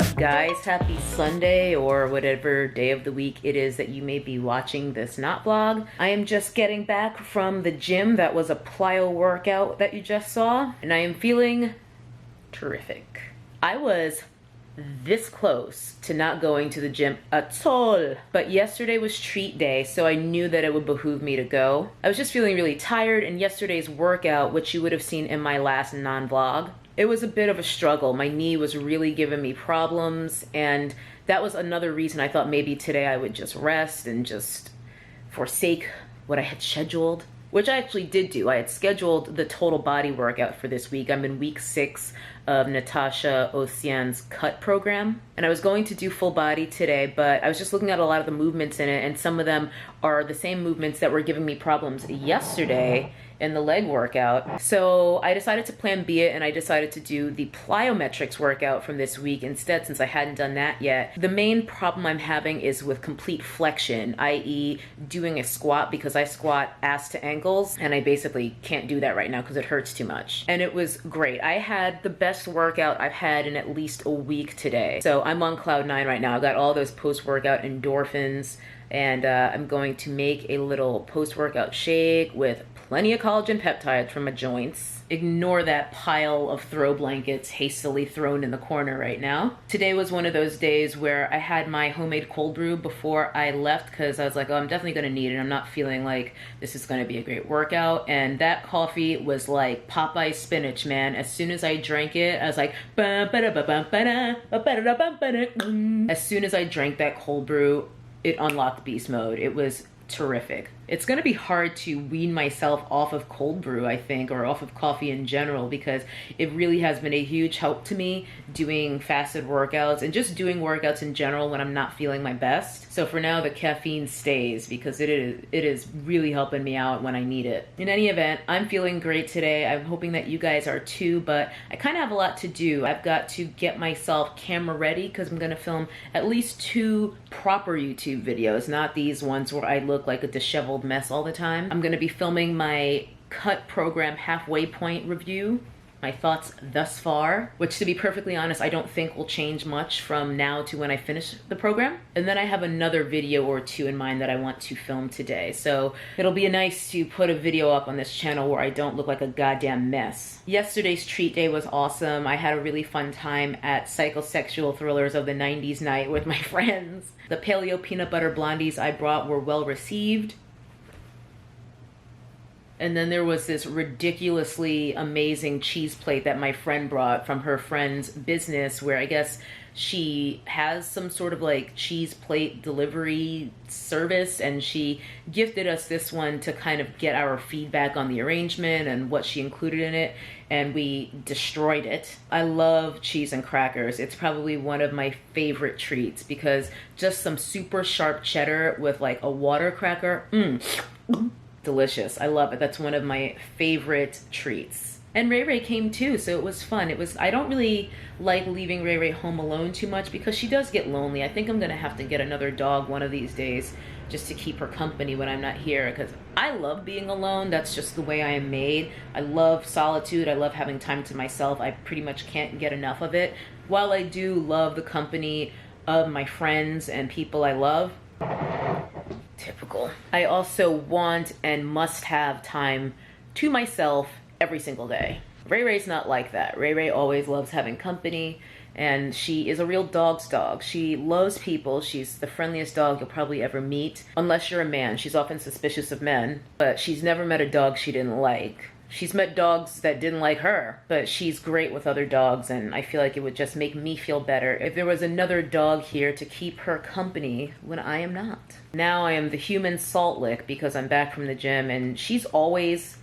up, guys? Happy Sunday, or whatever day of the week it is that you may be watching this not vlog. I am just getting back from the gym. That was a plyo workout that you just saw, and I am feeling terrific. I was this close to not going to the gym at all, but yesterday was treat day, so I knew that it would behoove me to go. I was just feeling really tired, and yesterday's workout, which you would have seen in my last non-vlog, it was a bit of a struggle. My knee was really giving me problems, and that was another reason I thought maybe today I would just rest and just forsake what I had scheduled, which I actually did do. I had scheduled the total body workout for this week. I'm in week 6 of Natasha Ocean's cut program, and I was going to do full body today, but I was just looking at a lot of the movements in it, and some of them are the same movements that were giving me problems yesterday in the leg workout. So I decided to plan B it, and I decided to do the plyometrics workout from this week instead, since I hadn't done that yet. The main problem I'm having is with complete flexion, i.e. doing a squat, because I squat ass to ankles, and I basically can't do that right now because it hurts too much. And it was great. I had the best workout I've had in at least a week today. So I'm on cloud 9 right now. I've got all those post-workout endorphins, and I'm going to make a little post-workout shake with plenty of collagen peptides from my joints. Ignore that pile of throw blankets hastily thrown in the corner right now. Today was one of those days where I had my homemade cold brew before I left, because I was like, oh, I'm definitely gonna need it. I'm not feeling like this is gonna be a great workout. And that coffee was like Popeye spinach, man. As soon as I drank it, I was like, as soon as I drank that cold brew, it unlocked beast mode. It was terrific. It's gonna be hard to wean myself off of cold brew, I think, or off of coffee in general, because it really has been a huge help to me doing fasted workouts and just doing workouts in general when I'm not feeling my best. So for now, the caffeine stays because it is really helping me out when I need it. In any event, I'm feeling great today. I'm hoping that you guys are too, but I kind of have a lot to do. I've got to get myself camera ready because I'm gonna film at least 2 proper YouTube videos, not these ones where I look like a disheveled mess all the time. I'm gonna be filming my cut program halfway point review, my thoughts thus far, which, to be perfectly honest, I don't think will change much from now to when I finish the program. And then I have another video or 2 in mind that I want to film today. So it'll be nice to put a video up on this channel where I don't look like a goddamn mess. Yesterday's treat day was awesome. I had a really fun time at Psychosexual Thrillers of the 90s night with my friends. The paleo peanut butter blondies I brought were well received. And then there was this ridiculously amazing cheese plate that my friend brought from her friend's business, where I guess she has some sort of like cheese plate delivery service, and she gifted us this one to kind of get our feedback on the arrangement and what she included in it, and we destroyed it. I love cheese and crackers. It's probably one of my favorite treats, because just some super sharp cheddar with like a water cracker, delicious. I love it. That's one of my favorite treats. And Ray Ray came too, so it was fun. I don't really like leaving Ray Ray home alone too much because she does get lonely. I think I'm gonna have to get another dog one of these days just to keep her company when I'm not here, because I love being alone. That's just the way I am made. I love solitude. I love having time to myself. I pretty much can't get enough of it. While I do love the company of my friends and people I love, typical, I also want and must have time to myself every single day. Ray Ray's not like that. Ray Ray always loves having company, and she is a real dog's dog. She loves people. She's the friendliest dog you'll probably ever meet, unless you're a man. She's often suspicious of men, but she's never met a dog she didn't like. She's met dogs that didn't like her, but she's great with other dogs, and I feel like it would just make me feel better if there was another dog here to keep her company when I am not. Now I am the human salt lick because I'm back from the gym, and she's always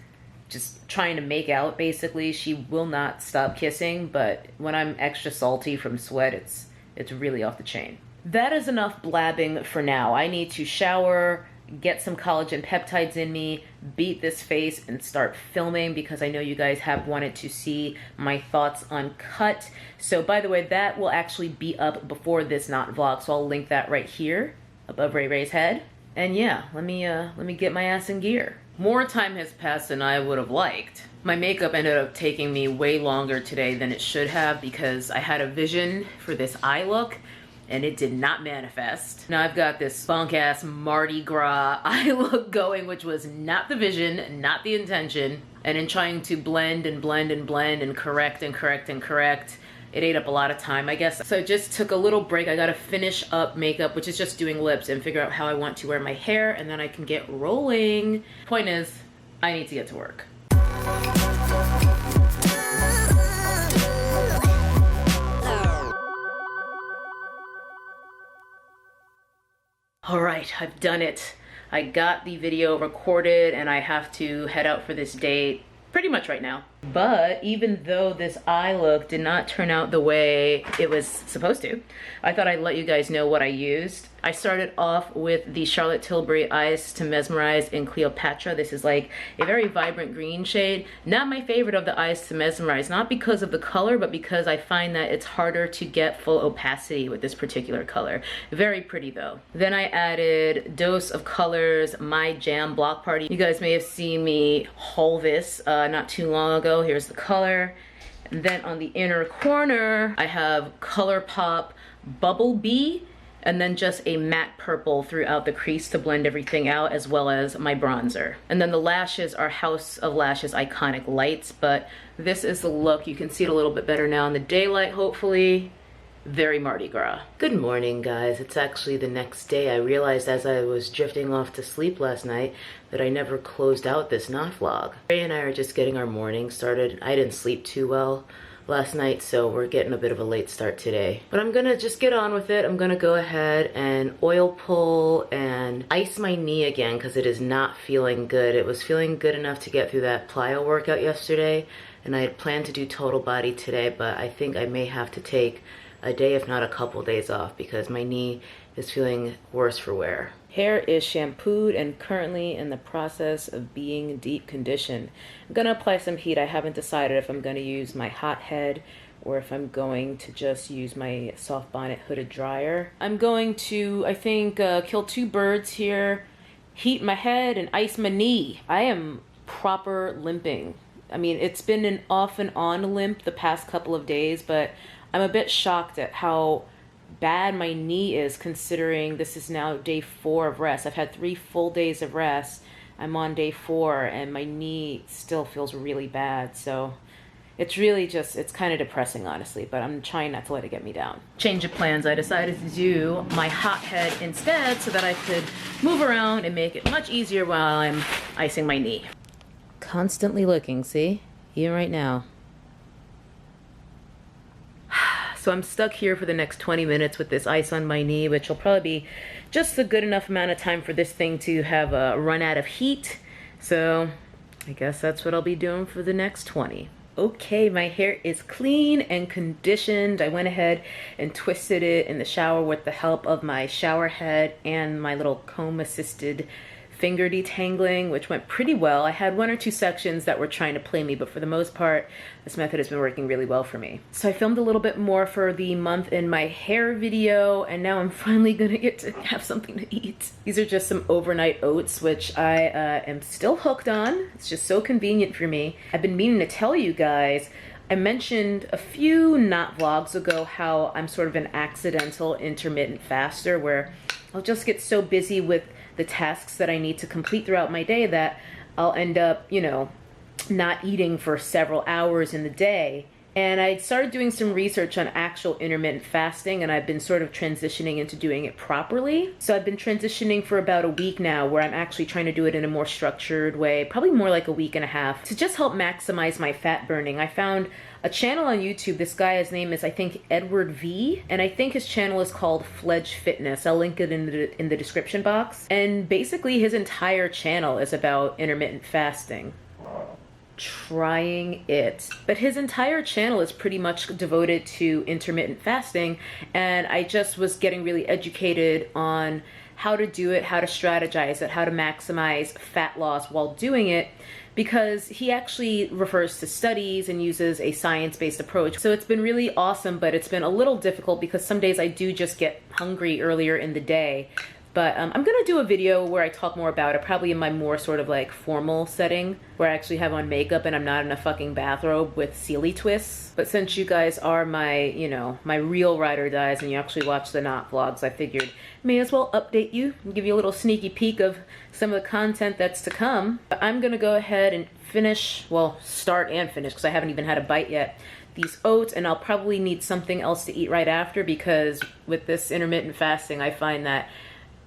just trying to make out, basically. She will not stop kissing, but when I'm extra salty from sweat, it's really off the chain. That is enough blabbing for now. I need to shower, get some collagen peptides in me, beat this face, and start filming, because I know you guys have wanted to see my thoughts on cut. So by the way, that will actually be up before this not vlog, so I'll link that right here above Ray Ray's head. And yeah, let me get my ass in gear. More time has passed than I would have liked. My makeup ended up taking me way longer today than it should have because I had a vision for this eye look and it did not manifest. Now I've got this funk ass Mardi Gras eye look going, which was not the vision, not the intention. And in trying to blend and blend and blend and correct and correct and correct, it ate up a lot of time, I guess. So I just took a little break. I gotta finish up makeup, which is just doing lips, and figure out how I want to wear my hair, and then I can get rolling. Point is, I need to get to work. All right, I've done it. I got the video recorded and I have to head out for this date pretty much right now. But even though this eye look did not turn out the way it was supposed to, I thought I'd let you guys know what I used. I started off with the Charlotte Tilbury Eyes to Mesmerize in Cleopatra. This is like a very vibrant green shade. Not my favorite of the Eyes to Mesmerize, not because of the color, but because I find that it's harder to get full opacity with this particular color. Very pretty though. Then I added Dose of Colors My Jam Block Party. You guys may have seen me haul this not too long ago. Here's the color. And then on the inner corner, I have Colourpop Bubble Bee, and then just a matte purple throughout the crease to blend everything out, as well as my bronzer. And then the lashes are House of Lashes Iconic Lights, but this is the look. You can see it a little bit better now in the daylight, hopefully. Very Mardi Gras. Good morning, guys. It's actually the next day. I realized as I was drifting off to sleep last night that I never closed out this not vlog. Ray and I are just getting our morning started. I didn't sleep too well last night, so we're getting a bit of a late start today. But I'm gonna just get on with it. I'm gonna go ahead and oil pull and ice my knee again because it is not feeling good. It was feeling good enough to get through that plyo workout yesterday, and I had planned to do total body today, but I think I may have to take a day, if not a couple days off, because my knee is feeling worse for wear. Hair is shampooed and currently in the process of being deep conditioned. I'm gonna apply some heat. I haven't decided if I'm gonna use my hot head or if I'm going to just use my soft bonnet hooded dryer. I'm going to, I think, kill two birds here, heat my head and ice my knee. I am proper limping. I mean, it's been an off and on limp the past couple of days, but I'm a bit shocked at how bad my knee is, considering this is now day 4 of rest. I've had 3 full days of rest. I'm on day 4 and my knee still feels really bad. So it's really just, it's kind of depressing, honestly, but I'm trying not to let it get me down. Change of plans. I decided to do my hot head instead so that I could move around and make it much easier while I'm icing my knee. Constantly looking, see? Even right now. So I'm stuck here for the next 20 minutes with this ice on my knee, which will probably be just a good enough amount of time for this thing to have run out of heat. So I guess that's what I'll be doing for the next 20. Okay, my hair is clean and conditioned. I went ahead and twisted it in the shower with the help of my shower head and my little comb assisted finger detangling, which went pretty well. I had 1 or 2 sections that were trying to play me, but for the most part, this method has been working really well for me. So I filmed a little bit more for the month in my hair video, and now I'm finally gonna get to have something to eat. These are just some overnight oats, which I am still hooked on. It's just so convenient for me. I've been meaning to tell you guys, I mentioned a few not vlogs ago how I'm sort of an accidental intermittent faster, where I'll just get so busy with the tasks that I need to complete throughout my day that I'll end up, you know, not eating for several hours in the day. And I started doing some research on actual intermittent fasting, and I've been sort of transitioning into doing it properly. So I've been transitioning for about a week now, where I'm actually trying to do it in a more structured way, probably more like a week and a half, to just help maximize my fat burning. I found a channel on YouTube. This guy, his name is, I think, Edward V, and I think his channel is called Fledge Fitness. I'll link it in the description box. And basically his entire channel is about intermittent fasting. Trying it. But his entire channel is pretty much devoted to intermittent fasting, and I just was getting really educated on how to do it, how to strategize it, how to maximize fat loss while doing it, because he actually refers to studies and uses a science-based approach. So it's been really awesome, but it's been a little difficult because some days I do just get hungry earlier in the day But I'm gonna do a video where I talk more about it, probably in my more sort of like formal setting, where I actually have on makeup and I'm not in a fucking bathrobe with Sealy twists. But since you guys are my, you know, my real ride or dies and you actually watch the not vlogs, I figured may as well update you and give you a little sneaky peek of some of the content that's to come. But I'm gonna go ahead and finish, well, start and finish, because I haven't even had a bite yet, these oats, and I'll probably need something else to eat right after, because with this intermittent fasting, I find that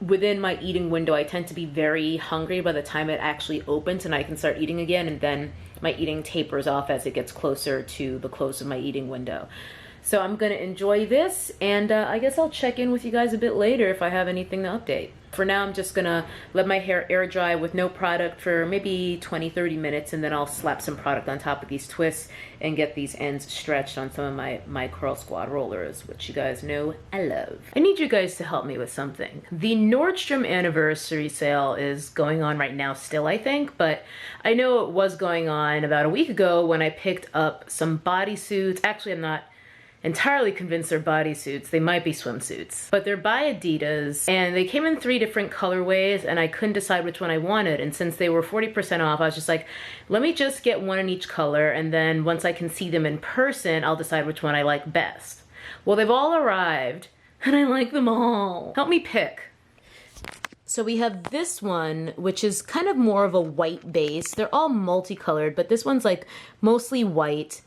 within my eating window, I tend to be very hungry by the time it actually opens and I can start eating again, and then my eating tapers off as it gets closer to the close of my eating window. So I'm gonna enjoy this, and I guess I'll check in with you guys a bit later if I have anything to update. For now, I'm just gonna let my hair air dry with no product for maybe 20-30 minutes, and then I'll slap some product on top of these twists and get these ends stretched on some of my Curl Squad rollers, which you guys know I love. I need you guys to help me with something. The Nordstrom anniversary sale is going on right now still, I think, but I know it was going on about a week ago when I picked up some bodysuits. Actually, I'm not entirely convinced they're bodysuits. They might be swimsuits, but they're by Adidas, and they came in 3 different colorways, and I couldn't decide which one I wanted. And since they were 40% off, I was just like, let me just get one in each color, and then once I can see them in person, I'll decide which one I like best. Well, they've all arrived, and I like them all. Help me pick. So we have this one, which is kind of more of a white base. They're all multicolored, but this one's like mostly white.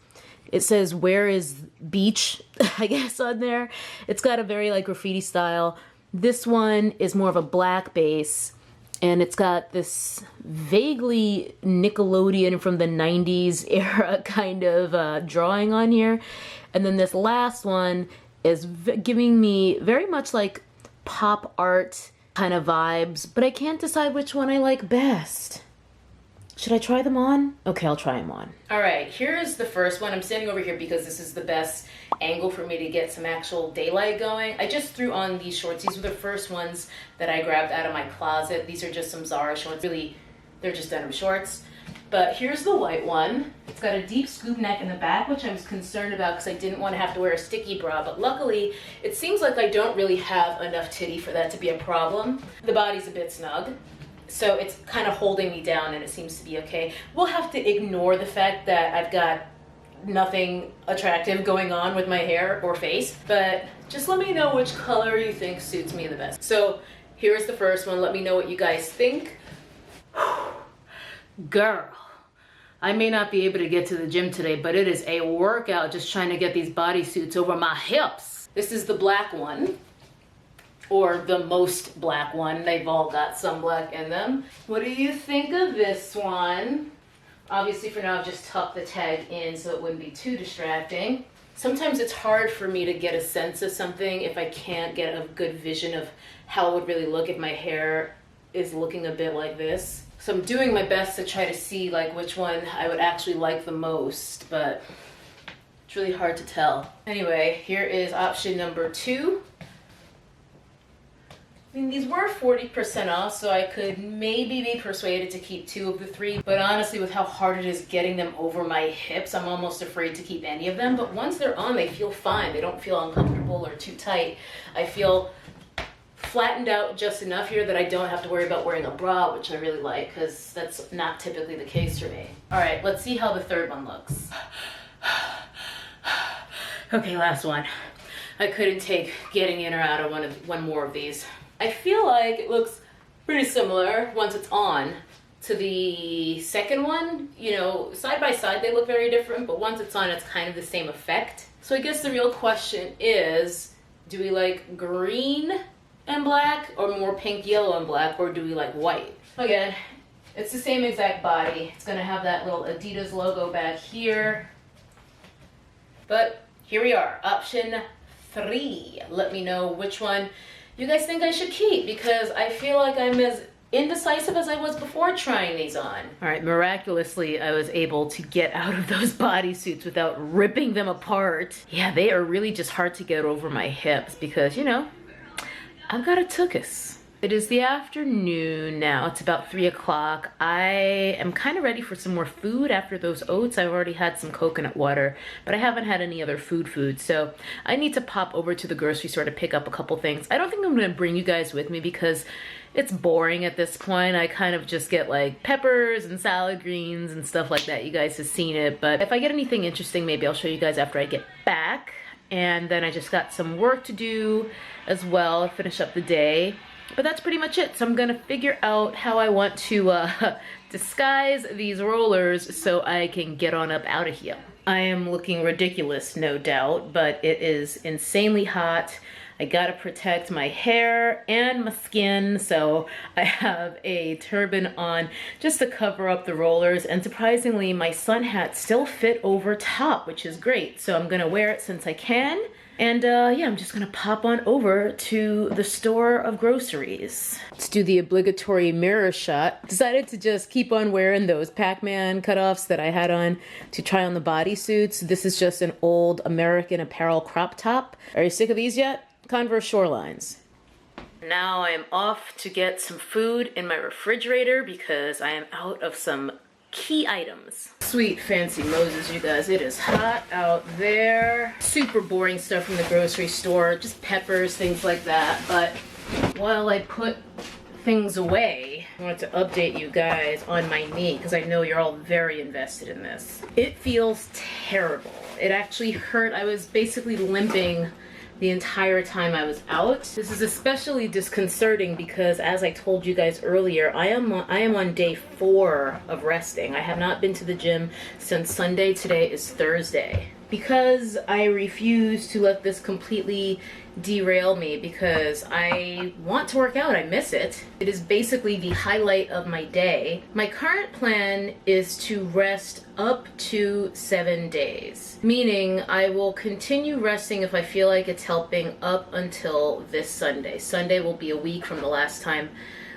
It says, "Where is beach?" I guess on there. It's got a very like graffiti style. This one is more of a black base, and it's got this vaguely Nickelodeon from the 90s era kind of drawing on here. And then this last one is giving me very much like pop art kind of vibes, but I can't decide which one I like best. Should I try them on? Okay, I'll try them on. All right, here's the first one. I'm standing over here because this is the best angle for me to get some actual daylight going. I just threw on these shorts. These were the first ones that I grabbed out of my closet. These are just some Zara shorts. Really, they're just denim shorts. But here's the white one. It's got a deep scoop neck in the back, which I was concerned about because I didn't want to have to wear a sticky bra. But luckily, it seems like I don't really have enough titty for that to be a problem. The body's a bit snug, so it's kind of holding me down, and it seems to be okay. We'll have to ignore the fact that I've got nothing attractive going on with my hair or face, but just let me know which color you think suits me the best. So here's the first one. Let me know what you guys think. Girl, I may not be able to get to the gym today, but it is a workout just trying to get these bodysuits over my hips. This is the black one, or the most black one. They've all got some black in them. What do you think of this one? Obviously for now I've just tucked the tag in so it wouldn't be too distracting. Sometimes it's hard for me to get a sense of something if I can't get a good vision of how it would really look if my hair is looking a bit like this. So I'm doing my best to try to see like which one I would actually like the most, but it's really hard to tell. Anyway, here is option number 2. I mean, these were 40% off, so I could maybe be persuaded to keep 2 of the 3. But honestly, with how hard it is getting them over my hips, I'm almost afraid to keep any of them. But once they're on, they feel fine. They don't feel uncomfortable or too tight. I feel flattened out just enough here that I don't have to worry about wearing a bra, which I really like, because that's not typically the case for me. All right, let's see how the third one looks. Okay, last one. I couldn't take getting in or out of one more of these. I feel like it looks pretty similar once it's on to the second one. You know, side by side they look very different, but once it's on it's kind of the same effect. So I guess the real question is, do we like green and black, or more pink, yellow, and black, or do we like white? Again, it's the same exact body. It's gonna have that little Adidas logo back here. But here we are, option 3. Let me know which one you guys think I should keep, because I feel like I'm as indecisive as I was before trying these on. All right, miraculously, I was able to get out of those bodysuits without ripping them apart. Yeah, they are really just hard to get over my hips because, you know, I've got a tuchus. It is the afternoon now. It's about 3 o'clock. I am kind of ready for some more food after those oats. I've already had some coconut water, but I haven't had any other food. So I need to pop over to the grocery store to pick up a couple things. I don't think I'm gonna bring you guys with me because it's boring at this point. I kind of just get like peppers and salad greens and stuff like that. You guys have seen it, but if I get anything interesting, maybe I'll show you guys after I get back. And then I just got some work to do as well, finish up the day. But that's pretty much it. So I'm gonna figure out how I want to disguise these rollers so I can get on up out of here. I am looking ridiculous, no doubt, but it is insanely hot. I gotta protect my hair and my skin, so I have a turban on just to cover up the rollers, and surprisingly my sun hat still fit over top, which is great. So I'm gonna wear it since I can. And yeah, I'm just gonna pop on over to the store of groceries. Let's do the obligatory mirror shot. Decided to just keep on wearing those Pac-Man cutoffs that I had on to try on the bodysuits. This is just an old American Apparel crop top. Are you sick of these yet? Converse Shorelines. Now I am off to get some food in my refrigerator because I am out of some key items. Sweet fancy Moses, you guys. It is hot out there. Super boring stuff from the grocery store, just peppers, things like that. But while I put things away, I wanted to update you guys on my knee because I know you're all very invested in this. It feels terrible. It actually hurt. I was basically limping the entire time I was out. This is especially disconcerting because, as I told you guys earlier, I am on day 4 of resting. I have not been to the gym since Sunday. Today is Thursday. Because I refuse to let this completely derail me because I want to work out. I miss it. It is basically the highlight of my day. My current plan is to rest up to 7 days, meaning I will continue resting if I feel like it's helping up until this Sunday. Sunday will be a week from the last time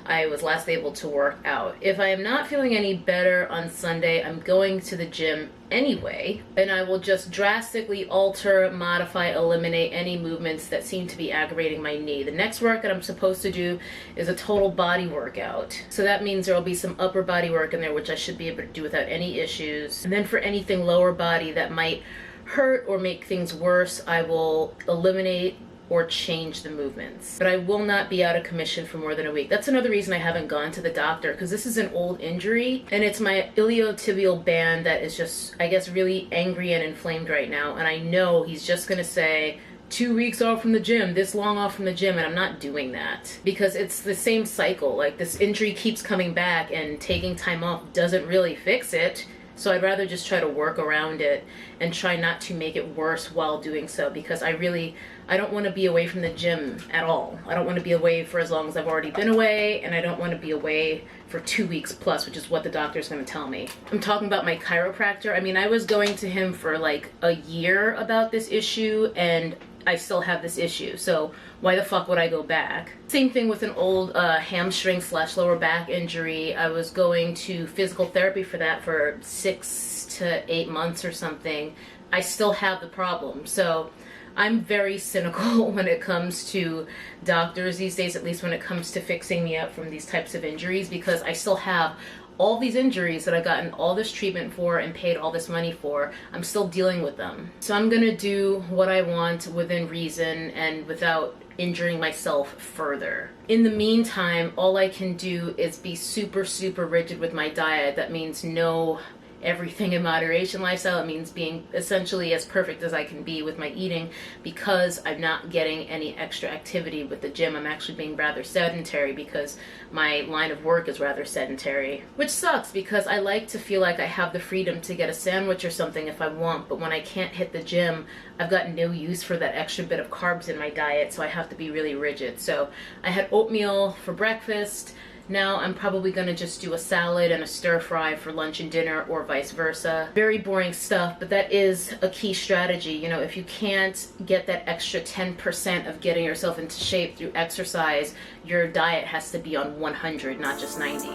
I was last able to work out. If I am not feeling any better on Sunday, I'm going to the gym anyway, and I will just drastically alter, modify, eliminate any movements that seem to be aggravating my knee. The next workout I'm supposed to do is a total body workout. So that means there will be some upper body work in there, which I should be able to do without any issues. And then for anything lower body that might hurt or make things worse, I will eliminate or change the movements. But I will not be out of commission for more than a week. That's another reason I haven't gone to the doctor, because this is an old injury and it's my iliotibial band that is just, I guess, really angry and inflamed right now. And I know he's just gonna say, 2 weeks off from the gym, this long off from the gym, and I'm not doing that because it's the same cycle. Like, this injury keeps coming back and taking time off doesn't really fix it. So I'd rather just try to work around it and try not to make it worse while doing so, because I don't want to be away from the gym at all. I don't want to be away for as long as I've already been away, and I don't want to be away for 2 weeks plus, which is what the doctor's going to tell me. I'm talking about my chiropractor. I mean, I was going to him for like a year about this issue, and I still have this issue, so why the fuck would I go back? Same thing with an old hamstring / lower back injury. I was going to physical therapy for that for 6 to 8 months or something. I still have the problem. So I'm very cynical when it comes to doctors these days, at least when it comes to fixing me up from these types of injuries, because I still have all these injuries that I've gotten all this treatment for and paid all this money for. I'm still dealing with them. So I'm gonna do what I want within reason and without injuring myself further. In the meantime, all I can do is be super, super rigid with my diet. That means no everything in moderation lifestyle. It means being essentially as perfect as I can be with my eating, because I'm not getting any extra activity with the gym. I'm actually being rather sedentary because my line of work is rather sedentary, which sucks because I like to feel like I have the freedom to get a sandwich or something if I want, but when I can't hit the gym, I've got no use for that extra bit of carbs in my diet, so I have to be really rigid. So I had oatmeal for breakfast. Now I'm probably gonna just do a salad and a stir fry for lunch and dinner, or vice versa. Very boring stuff, but that is a key strategy. You know, if you can't get that extra 10% of getting yourself into shape through exercise, your diet has to be on 100, not just 90.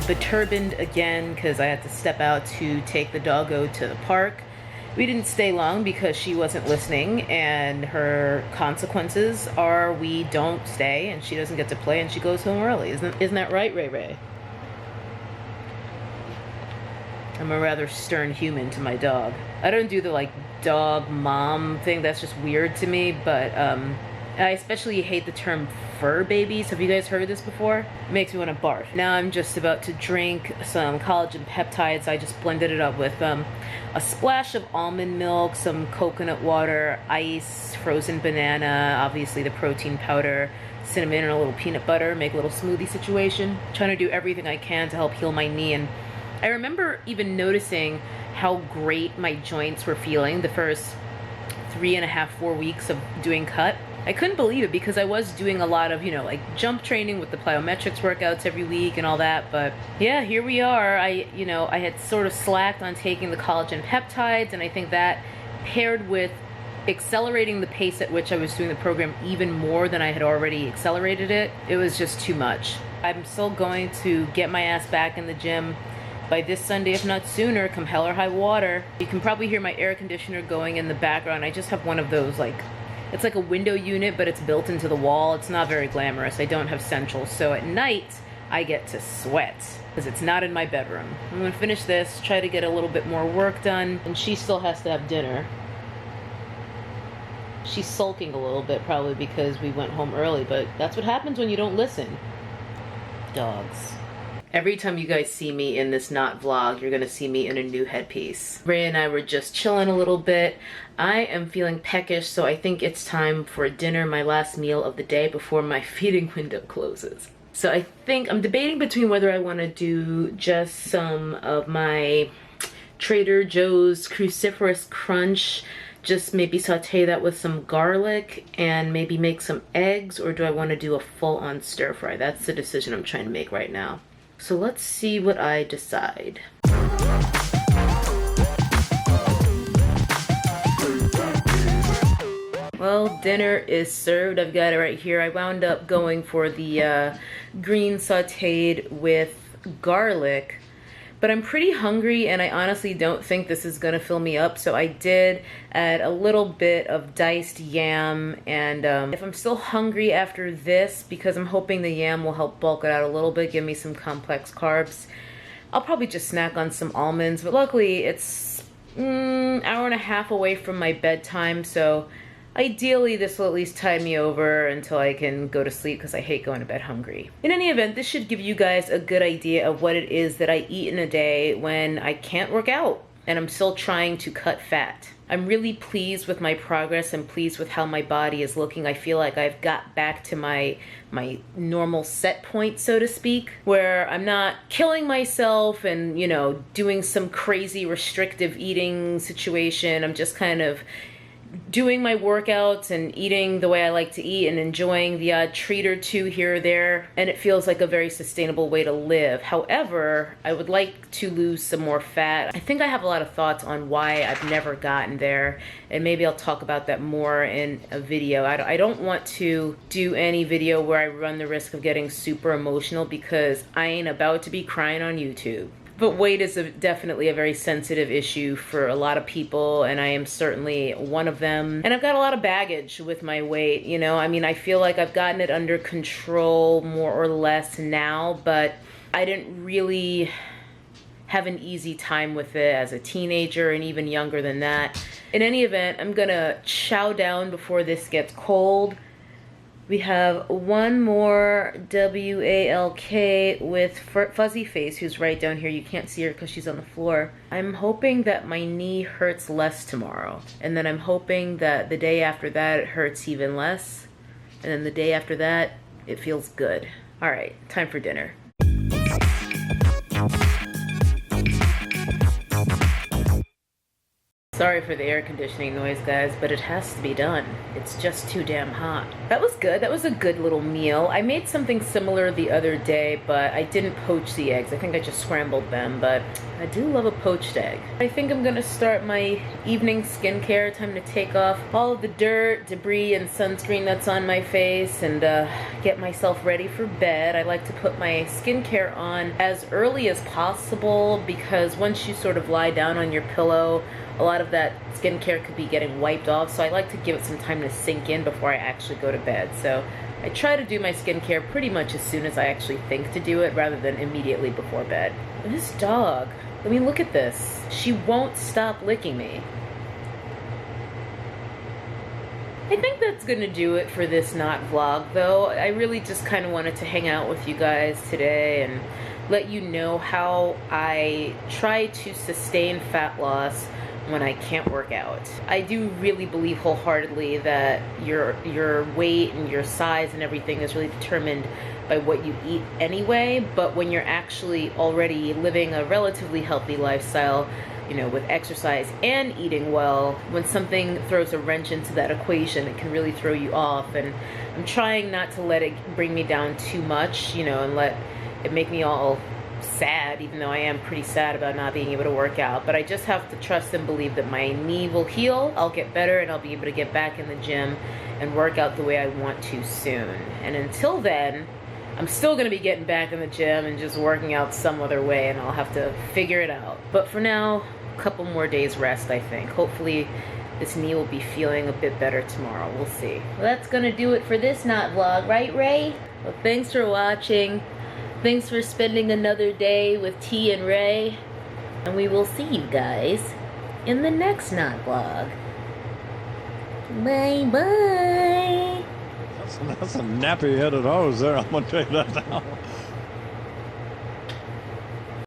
beturbaned again because I had to step out to take the doggo to the park. We didn't stay long because she wasn't listening, and her consequences are we don't stay and she doesn't get to play and she goes home early. Isn't that right, Ray Ray? I'm a rather stern human to my dog. I don't do the like dog mom thing. That's just weird to me, but I especially hate the term fur babies. Have you guys heard this before? It makes me want to barf. Now I'm just about to drink some collagen peptides. I just blended it up with a splash of almond milk, some coconut water, ice, frozen banana, obviously the protein powder, cinnamon, and a little peanut butter. Make a little smoothie situation. Trying to do everything I can to help heal my knee. And I remember even noticing how great my joints were feeling the first 3.5, 4 weeks of doing cut. I couldn't believe it because I was doing a lot of, like jump training with the plyometrics workouts every week and all that. But yeah, here we are. I had sort of slacked on taking the collagen peptides, and I think that paired with accelerating the pace at which I was doing the program even more than I had already accelerated it, it was just too much. I'm still going to get my ass back in the gym by this Sunday, if not sooner, come hell or high water. You can probably hear my air conditioner going in the background. I just have one of those, it's like a window unit, but it's built into the wall. It's not very glamorous. I don't have central, so at night I get to sweat because it's not in my bedroom. I'm gonna finish this, try to get a little bit more work done, and she still has to have dinner. She's sulking a little bit probably because we went home early, but that's what happens when you don't listen. Dogs. Every time you guys see me in this not vlog, you're gonna see me in a new headpiece. Ray and I were just chilling a little bit. I am feeling peckish, so I think it's time for dinner, my last meal of the day before my feeding window closes. So I think I'm debating between whether I wanna do just some of my Trader Joe's Cruciferous Crunch, just maybe saute that with some garlic and maybe make some eggs, or do I wanna do a full-on stir fry? That's the decision I'm trying to make right now. So let's see what I decide. Well, dinner is served. I've got it right here. I wound up going for the green sauteed with garlic, but I'm pretty hungry and I honestly don't think this is gonna fill me up, so I did add a little bit of diced yam, and if I'm still hungry after this, because I'm hoping the yam will help bulk it out a little bit, give me some complex carbs, I'll probably just snack on some almonds. But luckily it's hour and a half away from my bedtime, so ideally this will at least tide me over until I can go to sleep because I hate going to bed hungry. In any event, this should give you guys a good idea of what it is that I eat in a day when I can't work out and I'm still trying to cut fat. I'm really pleased with my progress and pleased with how my body is looking. I feel like I've got back to my normal set point, so to speak, where I'm not killing myself and, doing some crazy restrictive eating situation. I'm just kind of doing my workouts and eating the way I like to eat and enjoying the odd treat or two here or there, and it feels like a very sustainable way to live. However, I would like to lose some more fat. I think I have a lot of thoughts on why I've never gotten there, and maybe I'll talk about that more in a video. I don't want to do any video where I run the risk of getting super emotional because I ain't about to be crying on YouTube. But weight is definitely a very sensitive issue for a lot of people, and I am certainly one of them. And I've got a lot of baggage with my weight, I feel like I've gotten it under control more or less now, but I didn't really have an easy time with it as a teenager and even younger than that. In any event, I'm gonna chow down before this gets cold. We have one more WALK with Fuzzy Face, who's right down here. You can't see her because she's on the floor. I'm hoping that my knee hurts less tomorrow. And then I'm hoping that the day after that it hurts even less. And then the day after that, it feels good. All right, time for dinner. Sorry for the air conditioning noise, guys, but it has to be done. It's just too damn hot. That was good. That was a good little meal. I made something similar the other day, but I didn't poach the eggs. I think I just scrambled them, but I do love a poached egg. I think I'm gonna start my evening skincare. Time to take off all of the dirt, debris, and sunscreen that's on my face and get myself ready for bed. I like to put my skincare on as early as possible because once you sort of lie down on your pillow, a lot of that skincare could be getting wiped off, so I like to give it some time to sink in before I actually go to bed. So I try to do my skincare pretty much as soon as I actually think to do it rather than immediately before bed. This dog, I mean, look at this. She won't stop licking me. I think that's gonna do it for this not vlog though. I really just kind of wanted to hang out with you guys today and let you know how I try to sustain fat loss when I can't work out. I do really believe wholeheartedly that your weight and your size and everything is really determined by what you eat anyway, but when you're actually already living a relatively healthy lifestyle, you know, with exercise and eating well, when something throws a wrench into that equation, it can really throw you off. And I'm trying not to let it bring me down too much, you know, and let it make me all sad, even though I am pretty sad about not being able to work out. But I just have to trust and believe that my knee will heal, I'll get better, and I'll be able to get back in the gym and work out the way I want to soon. And until then, I'm still going to be getting back in the gym and just working out some other way, and I'll have to figure it out. But for now, a couple more days rest, I think. Hopefully this knee will be feeling a bit better tomorrow. We'll see. Well, that's going to do it for this not vlog, right, Ray? Well, thanks for watching. Thanks for spending another day with T and Ray. And we will see you guys in the next not vlog. Bye-bye. That's a nappy-headed hose there, I'm going to tell you that now.